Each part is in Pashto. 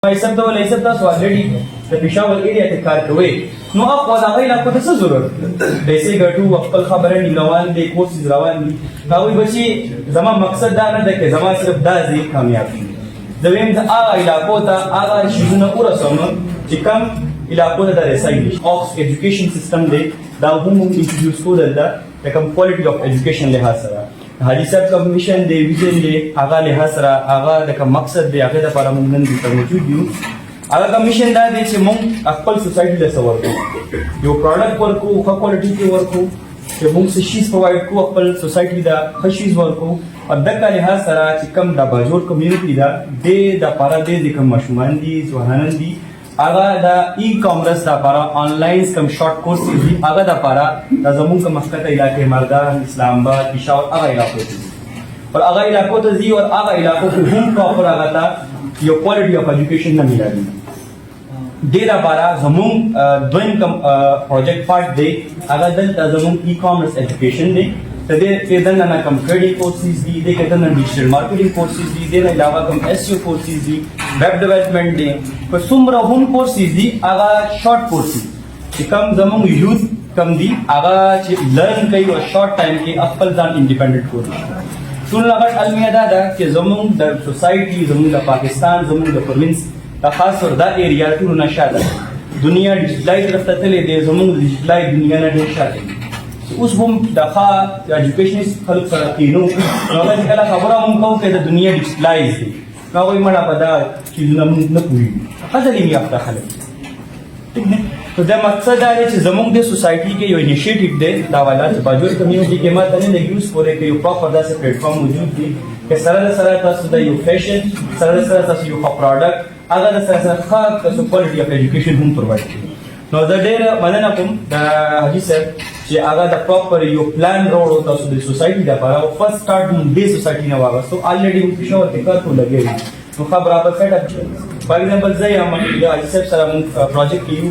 ایسب ته ولې ایسب تاسو الریډي د پېښور ایریا ته کار کوئ نو اب په هغه علاقو ته څه ضرورت پیسې ګټو خپل خبره نه روان دي کورسز روان دي هغوی بچي زما مقصد دا نه دی چې زما صرف دا ځای کامیاب شي زه وایم د هغه علاقو ته هغه شیزونه ورسوم چې کوم علاقو ته د رسائی دي اوکس ایجوکیشن سیستم دی دا هم موږ انټروډیوس کړو دلته د کوم کوالټي اف ایجوکیشن لحاظ سره حاجی صاحب کوم میشن دی ویژن دی هغه لحاظ سره هغه د کوم مقصد دی هغه لپاره موږ نن دلته موجود یو هغه کوم میشن دا دی چې موږ خپل سوسایټي له سوال کوو یو پروډکټ ورکو ښه کوالټي کې ورکو چې موږ څه شیز پرووایډ کوو خپل سوسایټي دا ښه شیز ورکو او دغه لحاظ سره چې کوم د باجوړ کمیونټي دا د لپاره د کوم ماشومان دي ځوانان دي هغه د ای کامرس لپاره آنلاین کوم شارټ کورسز دي هغه لپاره د زموږ کوم مسقط علاقې مردان اسلام آباد پېښور هغه علاقو ته دي او هغه علاقو ته ځي او هغه علاقو کې هم پراپر هغه ته یو کوالټي اف ایجوکیشن نه ملایي دې لپاره زموږ دویم کوم پروجیکټ پارټ دی هغه دلته زموږ ای کامرس ایجوکیشن دی ته دې کې دننه کوم ټریډینګ کورسز دي دې کې دننه ډیجیټل مارکیټینګ کورسز دي دې نه علاوه کوم ایس یو کورسز دي ویب ډیولپمنٹ دی په څومره هم کورسز دي هغه شارټ کورسز چې کوم زموږ یوث کم دي هغه چې لرن کوي او شارټ ټایم کې خپل ځان انډیپندنٹ کورس ټول هغه المیه دا ده چې زموږ د سوسایټي زموږ د پاکستان زموږ د پروینس د خاص طور دا ایریا ټول نشاده دنیا ډیجیټلایز طرف ته تللی دی زموږ ډیجیټلایز دنیا نه ډېر شاته اوس هم د ښه ایجوکیشنیست خلک سره کینو نو هغه چې کله خبره هم کوو چې د دنیا ډیجیټلایز دی نو هغوی مړه په دا چیزونه موږ نه پوهېږو ښه تعلیم یافته خلک ټیک دی نو دا مقصد دا دی چې زموږ د سوسایټي کې یو انیشیټیو دی دا والا چې باجوړ کمیونټي کې ما ته نه یوز پورې کې یو پراپر داسې پلیټفارم موجود دی چې سره له سره تاسو د یو فیشن سره له سره تاسو یو ښه پروډکټ هغه د سره سره ښه تاسو کوالټي اف ایجوکیشن هم پرووایډ کړي نو زه ډېره مننه کوم د حاجي صاحب چې هغه د پراپر یو پلان راوړو تاسو د سوسایټي لپاره فرست سټارټ موږ دې سوسایټي نه واغستو الریډي موږ پېښور کې کار کوو لګیا یو نو ښه برابر سیټ اپ فار ایگزامپل زه یم د حاجي صاحب سره موږ پروجیکټ کې یو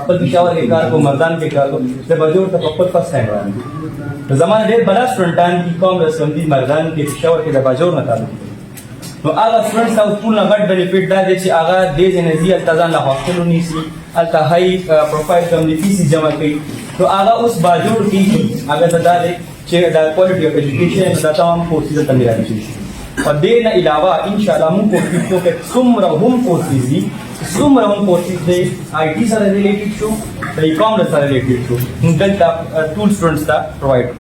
خپل پېښور کې کار کوو مردان کې کار کوو زه باجوړ ته خپل فرست ټایم راغلم نو زما ډېر بلا سټوډنټان ای کامرس کوم دي مردان کې پېښور کې د باجوړ نه تعلق نو هغه سټوډنټس او ټول نه غټ بینیفیټ دا دی چې هغه دې ځای نه ځي هلته ځان له هاسټل ونیسي هلته های پروفایل کوم دي فیسې جمع کوي نو هغه اوس باجوړ کې هغه ته دا دی چې دا کوالټي اف ایجوکیشن دا تمام کورسز دلته میرا شي او دې نه علاوه انشاءالله موږ کوشش کوو چې څومره هم کورسز دي څومره هم کورسز دی آی ټي سره ریلیټډ شو د ای کامرس سره ریلیټډ شو موږ دلته ټول سټوډنټس ته پرووایډ